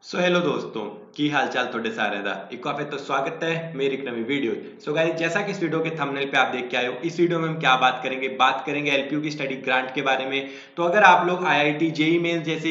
So hello दोस्तों की हाल चाल थोड़े सारे दा एक बार फिर तो स्वागत है मेरी एक नवी वीडियो। सो गाइस, जैसा कि इस वीडियो के थंबनेल पे आप देख के आए हो, इस वीडियो में हम क्या बात करेंगे एलपीयू की स्टडी ग्रांट के बारे में। तो अगर आप लोग आईआईटी जेईई मेंस जैसे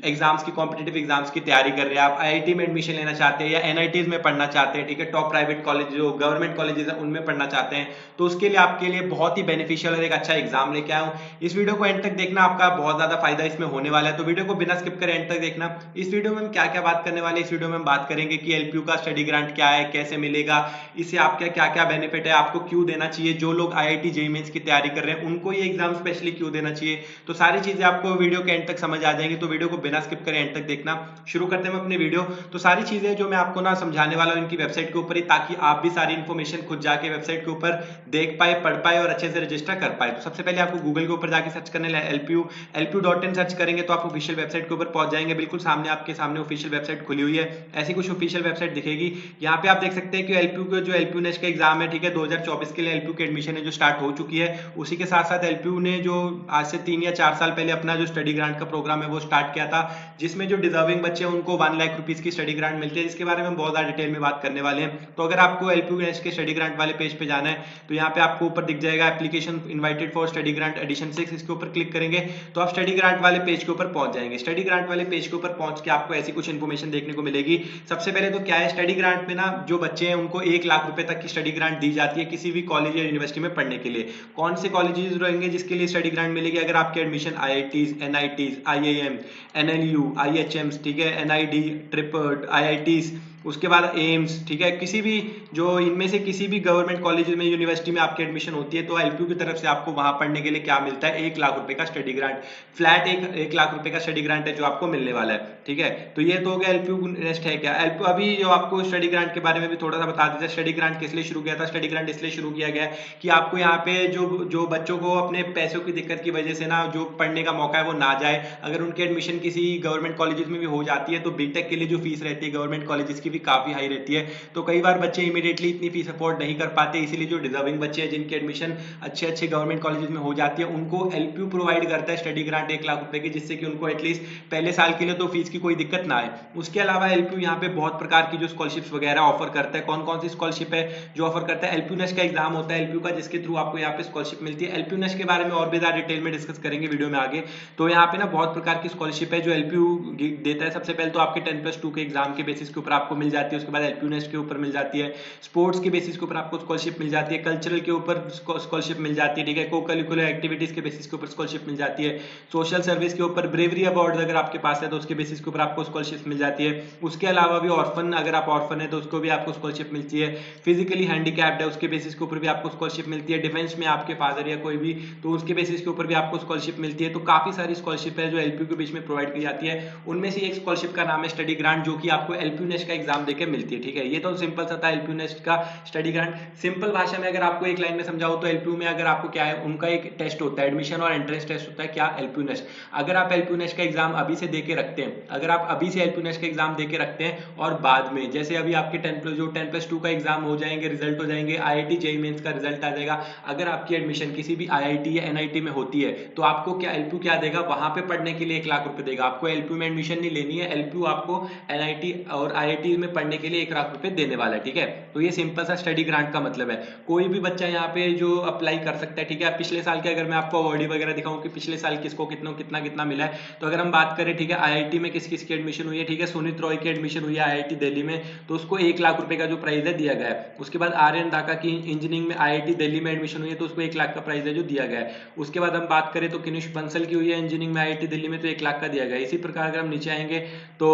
एग्जाम्स की कॉम्पिटिटिव एग्जाम्स की तैयारी कर रहे हैं, आप आईआईटी में एडमिशन लेना चाहते हैं या एनआईटीज में पढ़ना चाहते हैं, ठीक है, टॉप प्राइवेट कॉलेज जो गवर्नमेंट कॉलेजेस है उनमें पढ़ना चाहते हैं, तो उसके लिए आपके लिए बहुत ही बेनिफिशियल और एक अच्छा एग्जाम लेके आया हूँ। इस वीडियो को एंड तक देखना, आपका बहुत ज्यादा फायदा इसमें होने वाला है, तो वीडियो को बिना स्किप करे एंड तक देखना। इस वीडियो में हम क्या क्या बात करने वाले हैं, इस वीडियो में हम बात करेंगे कि एलपीयू का स्टडी ग्रांट क्या है, कैसे मिलेगा, इससे आपका क्या क्या बेनिफिट है, आपको क्यों देना चाहिए, जो लोग आईआईटी जेईई मेंस की तैयारी कर रहे हैं उनको ये एग्जाम स्पेशली क्यों देना चाहिए। तो सारी चीजें आपको वीडियो के एंड तक समझ आ जाएंगी, तो वीडियो को बिना स्किप करे एंड तक देखना। शुरू करते हैं अपनी वीडियो। तो सारी चीजें जो मैं आपको ना समझाने वाला हूं इनकी वेबसाइट के ऊपर ही, ताकि आप भी सारी इन्फॉर्मेशन खुद जाके वेबसाइट के ऊपर देख पाए, पढ़ पाए और अच्छे से रजिस्टर कर पाए। तो सबसे पहले आपको गूगल के ऊपर जाके सर्च करने एलपीयू.इन सर्च करेंगे तो आप ऑफिशियल वेबसाइट के ऊपर पहुंच जाएंगे। बिल्कुल सामने आपके सामने ऑफिशियल वेबसाइट खुली हुई है, ऐसी कुछ ऑफिशियल वेबसाइट दिखेगी। यहाँ पे आप देख सकते हैं कि एलपीयू नेस्ट का एग्जाम है, ठीक है, 2024 के लिए एलपीयू की एडमिशन है जो स्टार्ट हो चुकी है। उसी के साथ साथ एलपीयू ने जो आज से 3 या 4 साल पहले अपना जो स्टडी ग्रांट का प्रोग्राम है वो स्टार्ट किया था, जिसमें जो डिजर्विंग बच्चे हैं उनको 1 लाख रुपीज की स्टडी ग्रांट मिलती है, जिसके बारे में बहुत ज्यादा डिटेल में बात करने वाले हैं। तो अगर आपको एलपीयू नेस्ट के स्टडी ग्रांट वाले पेज पे जाना है तो यहाँ पे आपको ऊपर दिख जाएगा application invited for study grant edition 6, इसके ऊपर क्लिक करेंगे तो आप स्टडी ग्रांट वाले पेज के ऊपर पहुंच जाएंगे। स्टडी ग्रांट वाले पेज के ऊपर पहुंच के आपको ऐसी कुछ इन्फॉर्मेशन देखने को मिलेगी। सबसे पहले तो क्या है, स्टडी ग्रांट में ना जो बच्चे हैं उनको 1 लाख रुपए तक की स्टडी ग्रांट दी जाती है किसी भी कॉलेज या यूनिवर्सिटी में पढ़ने के लिए। कौन से कॉलेजेस रहेंगे जिसके लिए स्टडी ग्रांट मिलेगी? अगर आपके admission IITs, NITs, IIM, NLU, IHMs, ठीक है, एनआईडी, ट्रिपल आईआईटीज, उसके बाद एम्स, ठीक है, किसी भी जो इनमें से किसी भी गवर्नमेंट कॉलेज में, यूनिवर्सिटी में आपकी एडमिशन होती है तो एलपीयू की तरफ से आपको वहां पढ़ने के लिए क्या मिलता है? 1 लाख रुपए का स्टडी ग्रांट। फ्लैट एक लाख रुपए का स्टडी ग्रांट है जो आपको मिलने वाला है, ठीक है। तो ये तो हो गया एलपीयू नेस्ट है क्या। एलपीयू अभी जो आपको स्टडी ग्रांट के बारे में भी थोड़ा सा बता देते हैं। स्टडी ग्रांट किस लिए शुरू किया था? स्टडी ग्रांट इसलिए शुरू किया गया कि आपको यहाँ पे जो जो बच्चों को अपने पैसों की दिक्कत की वजह से ना जो पढ़ने का मौका है वो ना जाए, अगर उनकी एडमिशन किसी गवर्नमेंट कॉलेजेस में भी हो जाती है तो बीटेक के लिए जो फीस रहती है गवर्नमेंट कॉलेजेस की भी काफी हाई रहती है, तो कई बार बच्चे इमीडिएटली इतनी फीस अफोर्ड नहीं कर पाते, इसीलिए जो डिजर्विंग बच्चे हैं जिनकी एडमिशन अच्छे अच्छे गवर्नमेंट कॉलेजेस में हो जाती है उनको एलपीयू प्रोवाइड करता है स्टडी ग्रांट 1 लाख रुपए की, जिससे कि उनको एटलीस्ट पहले साल के लिए तो फीस की कोई दिक्कत ना आए। उसके अलावा एलपीयू यहाँ पे बहुत प्रकार की जो स्कॉलरशिप्स वगैरह ऑफर करता है। कौन कौन सी स्कॉलरशिप है जो ऑफर करता है? एलपीयू नेस्ट का एग्जाम होता है एलपीयू का, जिसके थ्रू आपको यहाँ पे स्कॉलरशिप मिलती है। एलपीयू नेस्ट के बारे में और भी ज्यादा डिटेल में डिस्कस करेंगे वीडियो में आगे। तो यहाँ पे ना बहुत प्रकार की स्कॉलरशिप है जो एलपीयू देता है। सबसे पहले तो आपके 10+2 के एग्जाम के बेसिस के ऊपर आपको मिल जाती है, उसके बाद एलपीयू नेस्ट के ऊपर मिल जाती है, स्पोर्ट्स के बेसिस के ऊपर आपको स्कॉलरशिप मिल जाती है, कल्चरल के ऊपर स्कॉलरशिप मिल जाती है, ठीक है, को करिकुलर एक्टिविटीज के बेसिस के ऊपर स्कॉलरशिप मिल जाती है, सोशल सर्विस के ऊपर ब्रेवरी अवार्ड अगर आपके पास है तो उसके बेसिस के ऊपर आपको स्कॉलरशिप मिल जाती है। उसके अलावा भी ऑर्फन, अगर आप ऑर्फन है तो उसको भी आपको स्कॉलरशिप मिलती है। फिजिकली हैंडीकैप्ड है उसके बेसिस के ऊपर भी आपको स्कॉलरशिप मिलती है। डिफेंस में आपके फादर या कोई भी, तो उसके बेसिस के ऊपर भी आपको स्कॉलरशिप मिलती है। तो काफी सारी स्कॉलरशिप है जो एलपीयू के बीच में प्रोवाइड की जाती है। उनमें से एक स्कॉलरशिप का नाम है स्टडी ग्रांट, जो कि आपको एलपीयू नेस्ट का एग्जाम देकर मिलती है, ठीक है। ये तो सिंपल सा था एलपीयू नेस्ट का स्टडी ग्रांट। सिंपल भाषा में अगर आपको एक लाइन में समझाओ तो एलपीयू में अगर आपको क्या है, उनका एक टेस्ट होता है, एडमिशन और एंट्रेंस टेस्ट होता है, क्या? LPU nest. अगर आप एलपीयू नेस्ट का एग्जाम अभी से देके रखते हैं, अगर आप अभी से एलपीयू नेस्ट का एग्जाम देके रखते हैं और बाद में जैसे अभी आपके 10+2 का एग्जाम हो जाएंगे, रिजल्ट हो जाएंगे, आईआईटी जेईई मेंस का रिजल्ट आ जाएगा, अगर आपकी एडमिशन किसी भी आईआईटी या एनआईटी में होती है तो आपको क्या एलपीयू क्या देगा? वहां पे पढ़ने के लिए 1 लाख रुपए देगा। आपको एलपीयू में एडमिशन नहीं लेनी है, एलपीयू आपको एनआईटी और आईआईटी में पढ़ने के लिए 1 लाख रुपए देने वाला है, ठीक है। तो ये सिंपल सा स्टडी ग्रांट का मतलब है। कोई भी बच्चा यहाँ पे जो अप्लाई कर सकता है, ठीक है। पिछले साल के अगर मैं आपको अवार्डी वगैरह दिखाऊं कि पिछले साल किसको कितना कितना कितना मिला है, तो अगर हम बात करें, ठीक है, आईआईटी में किस किस की एडमिशन हुई है, ठीक है, सुनीत रॉय की एडमिशन हुई है आईआईटी दिल्ली में, तो उसको 1 लाख रुपए का जो प्राइज है दिया गया है। उसके बाद आर्यन धाका की इंजीनियरिंग में आईआईटी दिल्ली में एडमिशन हुई है तो उसको 1 लाख का प्राइज है जो दिया गया है। उसके बाद हम बात करें तो किनुष बंसल की हुई है इंजीनियरिंग में आईआईटी दिल्ली में, तो 1 लाख का दिया गया है। इसी प्रकार अगर हम नीचे आएंगे तो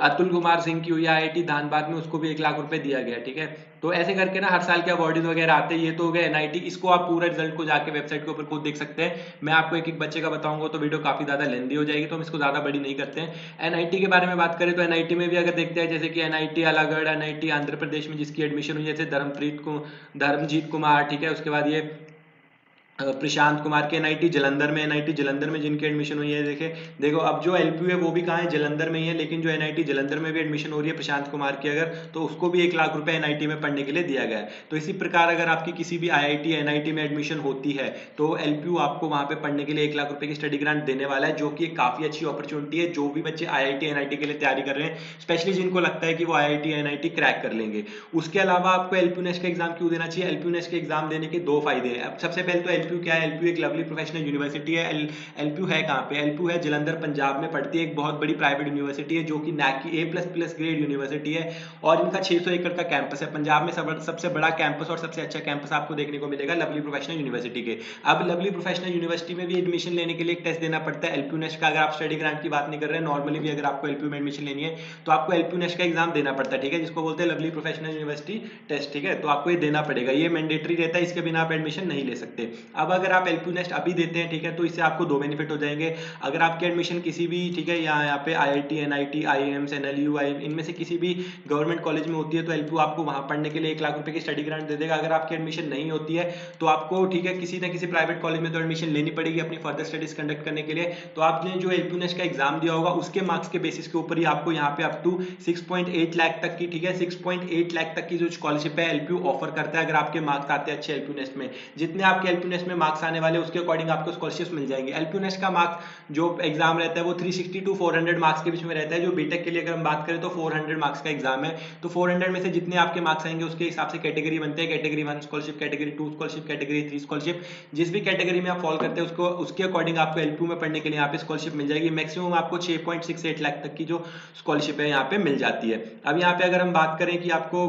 अतुल कुमार सिंह की हुई है आईआईटी धानबाद में, उसको भी 1 लाख रुपए दिया गया, ठीक है। तो ऐसे करके ना हर साल के अवार्डीज वगैरह आते हैं। ये तो हो गया एनआईटी, इसको आप पूरा रिजल्ट को जाके वेबसाइट के ऊपर खुद देख सकते हैं। मैं आपको एक एक बच्चे का बताऊंगा तो वीडियो काफी ज्यादा लेंदी हो जाएगी, तो हम इसको ज्यादा बड़ी नहीं करते हैं। एनआईटी के बारे में बात करें तो एनआईटी में भी अगर देखते हैं, जैसे कि एनआईटी अलागढ़, एनआईटी आंध्र प्रदेश में जिसकी एडमिशन हुई, जैसे धर्मजीत कुमार, ठीक है, उसके बाद ये प्रशांत कुमार के एनआईटी जलंधर में जिनकी एडमिशन हुई है, देखो अब जो एलपीयू है वो भी कहाँ है, जलंधर में ही है, लेकिन जो एनआईटी जलंधर में भी एडमिशन हो रही है प्रशांत कुमार की अगर, तो उसको भी 1 लाख रुपए एनआईटी में पढ़ने के लिए दिया गया है। तो इसी प्रकार अगर आपकी किसी भी आईआईटी एनआईटी में एडमिशन होती है तो एलपीयू आपको वहां पे पढ़ने के लिए 1 लाख रुपए की स्टडी ग्रांट देने वाला है, जो कि काफी अच्छी अपॉर्चुनिटी है जो भी बच्चे आईआईटी एनआईटी के लिए तैयारी कर रहे हैं, स्पेशली जिनको लगता है कि वो आईआईटी एनआईटी क्रैक कर लेंगे। उसके अलावा आपको एलपीयू नेस्ट का एग्जाम क्यों देना चाहिए? एलपीयू नेस्ट के एग्जाम देने के 2 फायदे हैं। अब सबसे पहले तो एलपीयू क्या है? एलपीयू एक लवली प्रोफेशनल यूनिवर्सिटी है। एलपीयू है कहाँ पे? एलपीयू है जलंधर पंजाब में पड़ती है, एक बहुत बड़ी प्राइवेट यूनिवर्सिटी है जो कि नैक की A++ ग्रेड यूनिवर्सिटी है और इनका 600 एकड़ का कैंपस है। पंजाब में सबसे बड़ा कैंपस और सबसे अच्छा कैंपस आपको देखने को मिलेगा लवली प्रोफेशनल यूनिवर्सिटी के। अब लवली प्रोफेशनल यूनिवर्सिटी में भी एडमिशन लेने के लिए एक टेस्ट देना पड़ता है एलपीयू नेस्ट का। अगर आप स्टडी ग्रांट की बात नहीं कर रहे हैं, नॉर्मली भी अगर आपको एलपीयू में एडमिशन लेनी है तो आपको एलपीयू नेस्ट का एग्जाम देना पड़ता है, ठीक है, जिसको बोलते हैं लवली प्रोफेशनल यूनिवर्सिटी टेस्ट, ठीक है। तो आपको ये देना पड़ेगा, ये मैंडेटरी रहता है, इसके बिना आप एडमिशन नहीं ले सकते। अब अगर आप एलपीयू नेस्ट अभी देते हैं, ठीक है, तो इससे आपको 2 बेनिफिट हो जाएंगे। अगर आपकी एडमिशन किसी भी, ठीक है, यहाँ पे आईआईटी एनआईटी आईएएम्स एनएलयू इनमें से किसी भी गवर्नमेंट कॉलेज में होती है तो एलपीयू आपको वहां पढ़ने के लिए 1 लाख रुपए की स्टडी ग्रांट दे देगा। अगर आपकी एडमिशन नहीं होती है तो आपको, ठीक है, किसी ना किसी प्राइवेट कॉलेज में तो एडमिशन लेनी पड़ेगी अपनी फर्दर स्टडीज कंडक्ट करने के लिए। तो आपने जो एलपीयू नेस्ट का एग्जाम दिया होगा उसके मार्क्स के बेसिस के ऊपर ही आपको यहाँ पे अप टू 6.8 लाख तक की, ठीक है, 6.8 लाख तक की जो स्कॉलरशिप है एलपीयू ऑफर करता है। अगर आपके मार्क्स आते हैं अच्छे एलपीयू नेस्ट में, जितने आपके एलपीयू नेस्ट में मार्क्स आने वाले उसके अकॉर्डिंग आपको स्कॉलरशिप मिल जाएंगे। एलपीयू नेस्ट का मार्क्स जो एग्जाम रहता है वो 360 to 400 मार्क्स के बीच में रहता है। जो बीटेक के लिए अगर हम बात करें तो 400 मार्क्स का एग्जाम है। तो 400 में से जितने आपके मार्क्स आएंगे उसके हिसाब से कैटेगरी बनते हैं, category 1 scholarship, category 2 scholarship, category 3 scholarship. जिस भी कैटेगरी में आप फॉल करते हैं उसको, उसके अकॉर्डिंग आपको एलपीयू में पढ़ने के लिए यहाँ पे स्कॉलरशिप मिल जाएगी। मैक्सिमम आपको 6.68 लाख तक की जो स्कॉलरशिप है यहाँ पे मिल जाती है। अब यहाँ पे अगर हम बात करें कि आपको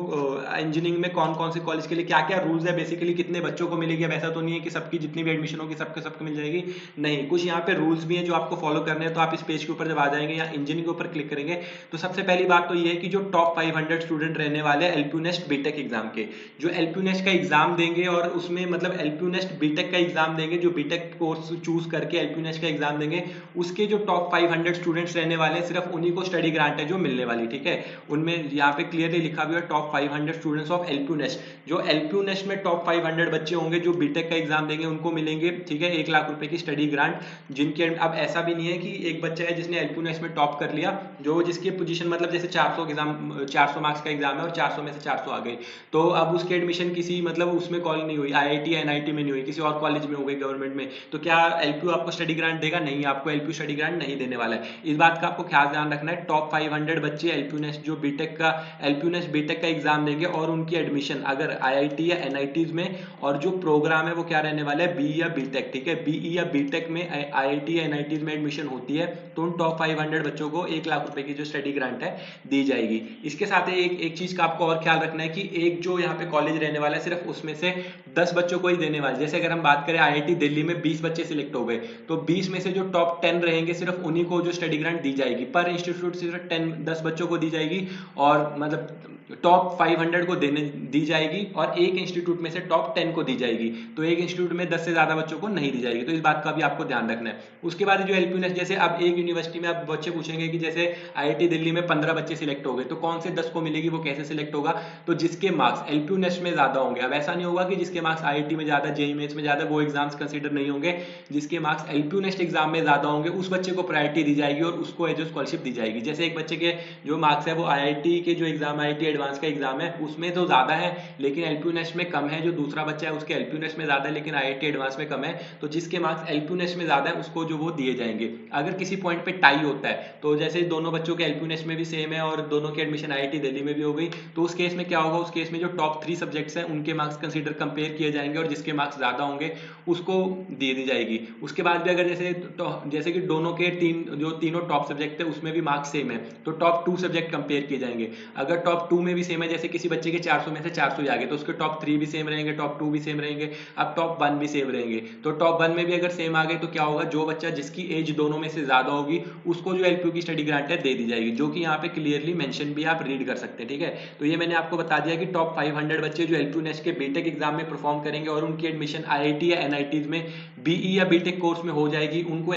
इंजीनियरिंग में कौन कौन से कॉलेज के लिए क्या क्या रूल्स है, बेसिकली कितने बच्चों को मिलेगी, वैसा तो नहीं है कि सबकी जितनी भी एडमिशन होगी सबको मिल जाएगी, नहीं, कुछ यहाँ पे रूल्स भी हैं जो आपको फॉलो करने हैं। तो आप इस पेज के ऊपर जब आ जाएंगे या इंजीनियरिंग के ऊपर क्लिक करेंगे तो सबसे पहली बात तो ये है कि जो टॉप 500 स्टूडेंट रहने वाले एलपीयू नेस्ट बीटेक एग्जाम के, जो एलपीयू नेस्ट का एग्जाम देंगे और उसमें मतलब एलपीयू नेस्ट बीटेक का एग्जाम देंगे, जो बीटेक कोर्स चूज करके एलपीयू नेस्ट का एग्जाम देंगे, उसके जो टॉप 500 स्टूडेंट्स रहने वाले हैं सिर्फ उन्हीं को स्टडी ग्रांट है जो मिलने वाली, ठीक है। उनमें यहाँ पे क्लियरली लिखा हुआ है top 500 students of LPU nest. जो एलपीयू नेस्ट में टॉप 500 बच्चे होंगे जो बीटेक का एग्जाम देंगे उनको मिलेंगे, ठीक है, 1 लाख रुपए की स्टडी ग्रांट। जिनके अब ऐसा भी नहीं है कि एक बच्चा है जिसने एलपीयू नेस्ट में टॉप कर लिया, जो जिसकी पोजीशन मतलब जैसे 400 मार्क्स का एग्जाम है और 400 में से 400 आ गए, तो अब उसकी एडमिशन किसी मतलब उसमें कॉलेज नहीं हुई, आईआईटी एनआईटी में नहीं हुई, किसी और कॉलेज में हो गई गवर्नमेंट में, तो क्या एलपीयू आपको स्टडी ग्रांट देगा? नहीं, आपको एलपीयू स्टडी ग्रांट नहीं देने वाला है। इस बात का आपको ख्याल ध्यान रखना है। टॉप 500 बच्चे एलपीयू नेस्ट जो बीटेक का एलपीयू नेस्ट बीटेक का एग्जाम देंगे और उनकी एडमिशन अगर आईआईटी या एनआईटीज में, और जो प्रोग्राम है वो क्या रहने वाला है, बीई या बीटेक, ठीक है, बीई या बीटेक में आईआईटी या एनआईटीज में एडमिशन होती है तो उन टॉप 500 बच्चों को 1 लाख रुपए की जो स्टडी ग्रांट है दी जाएगी। इसके साथ एक चीज का आपको और ख्याल रखना है कि एक जो यहाँ पे कॉलेज रहने वाला है सिर्फ उसमें से 10 बच्चों को ही देने वाले। जैसे अगर हम बात करें आईआईटी दिल्ली में 20 बच्चे सिलेक्ट हो गए तो 20 में से जो टॉप 10 रहेंगे सिर्फ उन्हीं को जो स्टडी ग्रांट दी जाएगी। पर इंस्टीट्यूट सिर्फ 10 बच्चों को दी जाएगी और मतलब टॉप 500 को दी जाएगी और एक इंस्टीट्यूट में से टॉप 10 को दी जाएगी। तो एक इंस्टीट्यूट में 10 से ज्यादा बच्चों को नहीं दी जाएगी। तो इस बात का भी आपको ध्यान रखना है। उसके बाद जो एलपीयू नेस्ट, जैसे अब एक यूनिवर्सिटी में अब बच्चे पूछेंगे कि जैसे आईआईटी दिल्ली में 15 बच्चे सिलेक्ट हो गए तो कौन से 10 को मिलेगी, वो कैसे सिलेक्ट होगा? तो जिसके मार्क्स एलपीयू नेस्ट में ज्यादा होंगे। अब ऐसा नहीं होगा कि जिसके मार्क्स आईआईटी में ज्यादा, जेईई मेंस में ज्यादा, वो एग्जाम्स कंसीडर नहीं होंगे। जिसके मार्क्स एलपीयू नेस्ट एग्जाम में ज्यादा होंगे उस बच्चे को प्रायोरिटी दी जाएगी और उसको जो स्कॉलरशिप दी जाएगी। जैसे एक बच्चे के जो मार्क्स है वो आईआईटी के जो एग्जाम, आईआईटी एडवांस का एग्जाम है उसमें तो ज्यादा है लेकिन एलपीयू नेस्ट में कम है। जो दूसरा बच्चा है उसके एलपीयू नेस्ट में ज्यादा है लेकिन आईआईटी एडवांस में कम है, तो जिसके मार्क्स एलपीयू नेस्ट में ज्यादा है उसको जो वो दिए जाएंगे। अगर किसी पॉइंट पे टाई होता है तो जैसे दोनों बच्चों के एलपीयू नेस्ट में भी सेम है और दोनों की एडमिशन आईआईटी दिल्ली में भी हो गई, तो उस केस में क्या होगा, उस केस में जो टॉप 3 सब्जेक्ट्स हैं उनके मार्क्स कंसीडर कंपेयर किए जाएंगे और जिसके मार्क्स ज्यादा होंगे उसको दे दी जाएगी। उसके बाद भी अगर जैसे कि दोनों के तीनों टॉप सब्जेक्ट है उसमें भी मार्क्स सेम है तो टॉप 2 सब्जेक्ट कंपेयर किए जाएंगे। अगर टॉप 2 में भी सेम है, जैसे किसी बच्चे के 400 में से 400 ही आ गए तो उसके टॉप 3 भी सेम रहेंगे, टॉप 2 भी सेम रहेंगे, अब टॉप 1 भी सेम रहेंगे। तो टॉप 1 में भी अगर सेम आ गए तो क्या होगा, जो बच्चा जिसकी एज दोनों में से ज्यादा होगी उसको जो एलपीयू की स्टडी ग्रांट है दे दी जाएगी, जो कि यहाँ पे क्लियरली मेंशन भी आप रीड कर सकते हैं, ठीक है। तो ये मैंने आपको बता दिया कि टॉप 500 बच्चे जो एलपीयू नेस्ट के बीटेक एग्जाम में परफॉर्म करेंगे और उनकी एडमिशन आईआईटी या एनआईटीज में बीई या बीटेक कोर्स में हो जाएगी उनको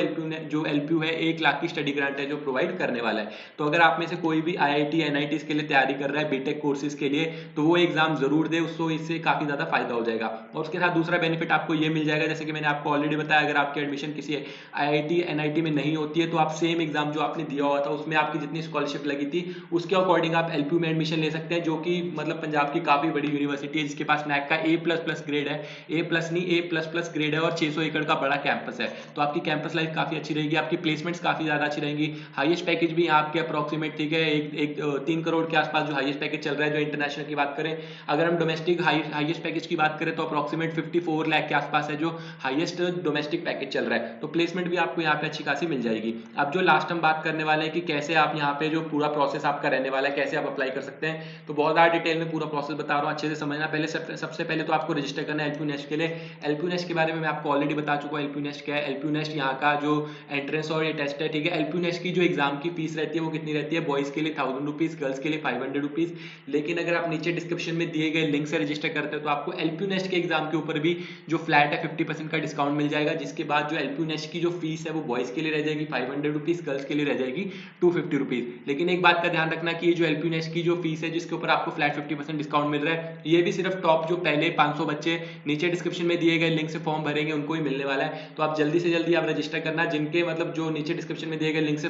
जो एलपीयू है 1 लाख की स्टडी ग्रांट है जो प्रोवाइड करने वाला है। तो अगर आप में से कोई भी आईआईटी एनआईटी के लिए तैयारी कर रहा है बीटेक कोर्सेज के लिए, तो वो एग्जाम जरूर दे, उसको इससे काफी ज्यादा फायदा हो जाएगा। और उसके साथ दूसरा बेनिफिट आपको ये मिल जाएगा, जैसे कि मैंने आपको ऑलरेडी बताया, अगर आपकी एडमिशन किसी आईआईटी एनआईटी में नहीं होती है तो आप सेम एग्जाम जो आपने दिया हुआ था उसमें आपकी जितनी स्कॉलरशिप लगी थी उसके अकॉर्डिंग आप एलपीयू में एडमिशन ले सकते हैं, जो कि मतलब पंजाब की काफी बड़ी यूनिवर्सिटी है जिसके पास नैक का A++ ग्रेड है, A+ नहीं A++ ग्रेड है और 600 एकड़ का बड़ा कैंपस है। तो आपकी कैंपस लाइफ काफी अच्छी रहेगी, आपकी प्लेसमेंट्स काफी ज्यादा अच्छी रहेंगी। हाईएस्ट पैकेज भी यहाँ आपके अप्रोक्सीमेट, ठीक है, 3 करोड़ के आसपास जो हाईएस्ट पैकेज चल रहा है जो इंटरनेशनल की बात करें। अगर हम डोमेस्टिक हाईएस्ट पैकेज की बात करें तो अप्रोक्सीमेट 54 लाख के आसपास है जो हाईएस्ट डोमेस्टिक पैकेज चल रहा है। तो प्लेसमेंट भी आपको यहाँ पे अच्छी खासी मिल जाएगी। अब जो लास्ट हम बात करने वाले हैं कि कैसे आप यहाँ पे जो पूरा प्रोसेस आपका रहने वाला है, कैसे आप अप्लाई कर सकते हैं, तो बहुत ज़्यादा डिटेल में पूरा प्रोसेस बता रहा हूँ, अच्छे से समझना। पहले सबसे पहले तो आपको रजिस्टर करना है एलपीयू नेस्ट के लिए। एलपीयू नेस्ट के बारे में मैं आपको ऑलरेडी बता चुका हूँ। एलपीयू नेस्ट क्या है? एलपीयू नेस्ट यहाँ का जो एंट्रेंस और ये टेस्ट है, ठीक है। एलपीयू नेस्ट की जो एग्जाम की फीस रहती है वो कितनी रहती है? बॉयज के लिए 1000 रुपीज, गर्ल्स के लिए 500 रुपीज। लेकिन अगर आप नीचे डिस्क्रिप्शन में दिए गए लिंक से रजिस्टर करते हो तो आपको एलपीयू नेस्ट के एग्जाम के ऊपर भी जो फ्लैट है 50% का डिस्काउंट मिल जाएगा, जिसके बाद जो एलपीयू नेस्ट की जो फीस है वो बॉयज के लिए रह जाएगी 500 रुपीज, गर्ल्स के लिए रह जाएगी 250 रुपीज। लेकिन एक बात का ध्यान रखना कि ये जो एलपीयू नेस्ट की जो फीस है जिसके ऊपर आपको फ्लैट 50% डिस्काउंट मिल रहा है, ये भी सिर्फ टॉप जो पहले 500 बच्चे नीचे डिस्क्रिप्शन में दिए गए लिंक से फॉर्म भरेंगे उनको ही मिलने वाला है। तो आप जल्दी से जल्दी आप रजिस्टर करना, जिनके मतलब जो नीचे डिस्क्रिप्शन में दिए गए लिंक से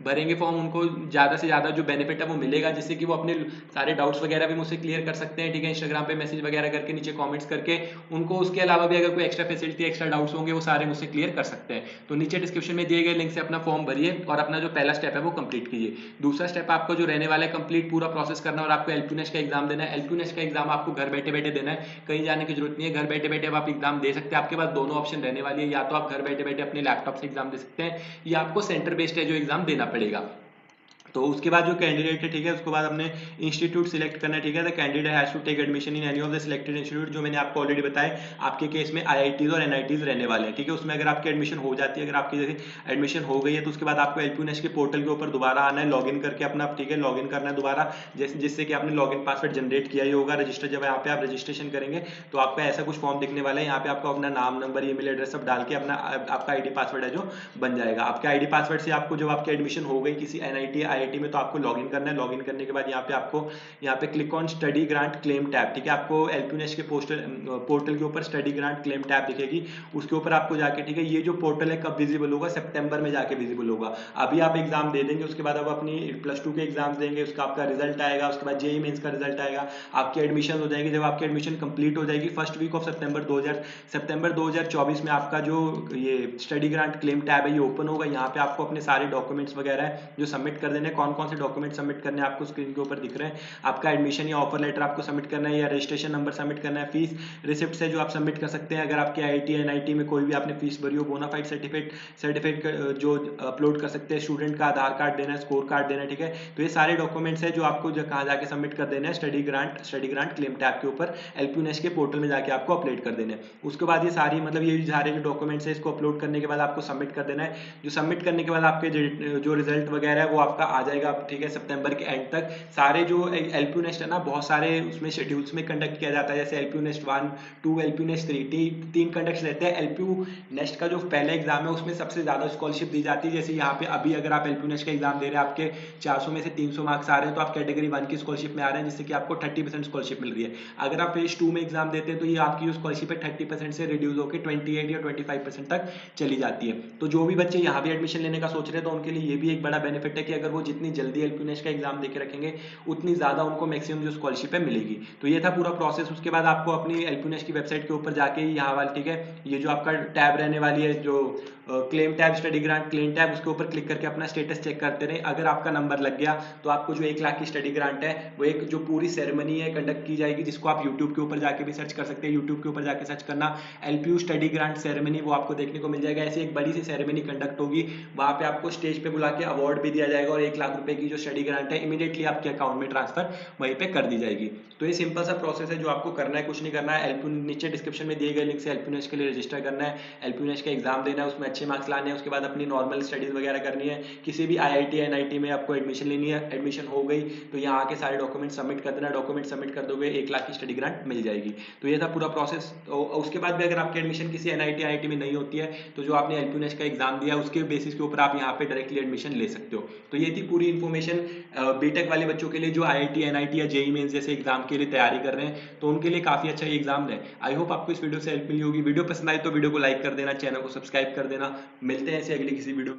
भरेंगे फॉर्म उनको ज्यादा से ज्यादा जो बेनिफिट है वो मिलेगा, जिससे कि वो अपने सारे डाउट्स वगैरह भी मुझसे क्लियर कर सकते हैं, ठीक है। इंस्टाग्राम पे मैसेज वगैरह करके नीचे कमेंट्स करके उनको उसके अलावा भी अगर कोई एक्स्ट्रा फैसिलिटी, एक्स्ट्रा डाउट्स होंगे वो सारे मुझसे क्लियर कर सकते हैं। तो नीचे डिस्क्रिप्शन में दिए गए लिंक से अपना फॉर्म भरिए और अपना जो पहला स्टेप है वो कंप्लीट कीजिए। दूसरा स्टेप आपको जो रहने वाला है कंप्लीट पूरा प्रोसेस करना और आपको एलपीयू नेस्ट का एग्जाम देना है। एलपीयू नेस्ट का एग्जाम आपको घर बैठे बैठे देना है, कहीं जाने की जरूरत नहीं है। घर बैठे बैठे आप एग्जाम दे सकते हैं। आपके पास दोनों ऑप्शन रहने वाली है, या तो आप घर बैठे बैठे अपने लैपटॉप से एग्जाम दे सकते हैं या आपको सेंटर बेस्ड है जो एग्जाम देना पड़ेगा। तो उसके बाद जो कैंडिडेट है, ठीक है, उसके बाद हमने इंस्टीट्यूट सिलेक्ट करना है, ठीक है। The candidate has to take admission in any of the selected institute, जो मैंने आपको ऑलरेडी बताया। आपके केस में आईआईटीज और एनआईटीज रहने वाले हैं, ठीक है। उसमें अगर आपकी एडमिशन हो जाती है, अगर आपकी जैसे एडमिशन हो गई है तो उसके बाद आपको एलपीयू नेस्ट के पोर्टल के ऊपर दोबारा आना है, लॉगिन करके अपना, ठीक है, लॉगिन करना है दोबारा, जिससे कि आपने लॉगिन पासवर्ड जनरेट किया ही होगा। रजिस्टर जब यहाँ पे आप रजिस्ट्रेशन करेंगे तो आपका ऐसा कुछ फॉर्म दिखने वाला है। यहाँ पे आपको अपना नाम, नंबर, ईमेल एड्रेस सब डाल के अपना आपका आईडी पासवर्ड है जो बन जाएगा। आपके आईडी पासवर्ड से आपको जब आपकी एडमिशन हो गई किसी एनआईटी आईआईटी में तो आपको लॉगिन करना है। लॉगिन करने के बाद यहाँ पे आपको यहाँ पे click on study grant claim tab, ठीक है। आपको एलपीयू नेस्ट के पोर्टल के ऊपर स्टडी ग्रांट क्लेम टैब दिखेगी, उसके ऊपर आपको जाके, ठीक है, ये जो पोर्टल है कब विजिबल होगा? सितंबर में जाके विजिबल होगा। अभी आप एग्जाम दे देंगे, उसके बाद आप अपनी +2 के एग्जाम देंगे, उसका आपका रिजल्ट आएगा, उसके बाद जेईई मेंस का रिजल्ट आएगा, आपकी एडमिशन हो जाएगी। जब आपकी एडमिशन कंप्लीट हो जाएगी फर्स्ट वीक ऑफ सितंबर 2024 में आपका जो ये स्टडी ग्रांट क्लेम टैब है ये ओपन होगा। यहाँ पे आपको अपने सारे डॉक्यूमेंट्स वगैरह जो सबमिट कर देने, कौन कौन से डॉक्यूमेंट सबमिट करने आपको स्क्रीन के ऊपर दिख रहे हैं। आपका एडमिशन या ऑफर लेटर आपको सबमिट करना है या रजिस्ट्रेशन नंबर सबमिट करना है। फीस रिसिप्ट है जो आप सबमिट कर सकते हैं। अगर आपके आईआईटी एनआईटी में कोई भी आपने फीस भरी हो, बोनाफाइड सर्टिफिकेट जो अपलोड कर सकते हैं। स्टूडेंट का आधार कार्ड देना है, स्कोर कार्ड देना है, ठीक है। तो ये सारे डॉक्यूमेंट्स है जो आपको कहाँ जाके सबमिट कर देना है? स्टडी ग्रांट क्लेम टैब के ऊपर एलपीयू नेस्ट के पोर्टल में जाके आपको अपलोड कर देना है। उसके बाद ये सारी मतलब ये सारे जो डॉक्यूमेंट्स है इसको अपलोड करने के बाद आपको सबमिट कर देना है। जो सबमिट करने के बाद आपके जो रिजल्ट वगैरह है वो आपका आ जाएगा, ठीक है, सितंबर के एंड तक। सारे जो एलपीयू नेस्ट है ना, बहुत सारे उसमें शेड्यूल्स में कंडक्ट किया जाता है, जैसे LPU nest 1, 2, LPU nest 3, 3 conduct रहते हैं। एलपीयू नेस्ट का जो पहला एग्जाम है उसमें सबसे ज्यादा स्कॉलरशिप दी जाती है। जैसे यहाँ पे अभी अगर आप एलपीयू नेस्ट का एग्जाम दे रहे हैं, आपके 400 में से 300 मार्क्स आ रहे हैं तो आप कैटेगरी 1 की स्कॉलरशिप में आ रहे हैं, जिससे कि आपको 30% स्कॉलरशिप मिल रही है। अगर आप फेज 2 में एग्जाम देते हैं तो ये आपकी जो स्कॉलरशिप है 30% से रिड्यूस होकर 28 या 25% तक चली जाती है। तो जो भी बच्चे यहाँ भी एडमिशन लेने का सोच रहे हैं तो उनके लिए ये भी एक बड़ा बेनिफिट है कि अगर वो जितनी जल्दी एलपीयू नेस्ट का एग्जाम देके रखेंगे उतनी ज्यादा उनको मैक्सिमम जो स्कॉलरशिप है मिलेगी। तो ये था पूरा प्रोसेस। उसके बाद आपको अपनी एलपीयू नेस्ट की वेबसाइट के ऊपर जाके यहाँ वाली, ठीक है, ये जो आपका टैब रहने वाली है जो claim tab, study grant claim tab, उसके ऊपर क्लिक करके अपना स्टेटस चेक करते रहे। अगर आपका नंबर लग गया तो आपको जो 1 लाख की स्टडी ग्रांट है वो एक जो पूरी सेरेमनी है कंडक्ट की जाएगी, जिसको आप यूट्यूब के ऊपर जाके भी सर्च कर सकते हैं। यूट्यूब के ऊपर जाके सर्च करना एलपीयू स्टडी ग्रांट सेरेमनी, वो आपको देखने को मिल जाएगा। ऐसी एक बड़ी सी सेरेमनी कंडक्ट होगी, वहां पे आपको स्टेज पे बुला के अवार्ड भी दिया जाएगा और 1 लाख रुपए की जो स्टडी ग्रांट है इमीडिएटली आपके अकाउंट में ट्रांसफर वहीं पे कर दी जाएगी। तो ये सिंपल सा प्रोसेस है जो आपको करना है, कुछ नहीं करना है। एलपी नीचे डिस्क्रिप्शन में दिए गए लिंक से एलपीनेश के लिए रजिस्टर करना है, एलपीनेश का एग्जाम देना है, उसमें अच्छे मार्क्स लाने हैं, उसके बाद अपनी नॉर्मल स्टडीज वगैरह करनी है। किसी भी आईआईटी एनआईटी में आपको एडमिशन लेनी है, एडमिशन हो गई तो यहाँ आके सारे डॉक्यूमेंट सबमिट कर देना, डॉक्यूमेंट सबमिट कर दोगे 1 लाख की स्टडी ग्रांट मिल जाएगी। तो ये था पूरा प्रोसेस। तो उसके बाद भी अगर आपकी एडमिशन किसी एनआईटी आईआईटी में नहीं होती है तो जो आपने एलपीनेश का एग्जाम दिया उसके बेसिस के ऊपर आप यहाँ पे डायरेक्टली एडमिशन ले सकते हो। तो ये थी पूरी इन्फॉर्मेशन बीटेक वाले बच्चों के लिए जो आईआईटी एनआईटी या जेईई मेंस जैसे एग्जाम के लिए तैयारी कर रहे हैं, तो उनके लिए काफी अच्छा ये एग्जाम है। आई होप आपको इस वीडियो से हेल्प मिली होगी। वीडियो पसंद आए तो वीडियो को लाइक कर देना, चैनल को सब्सक्राइब कर देना। मिलते हैं ऐसे अगली किसी वीडियो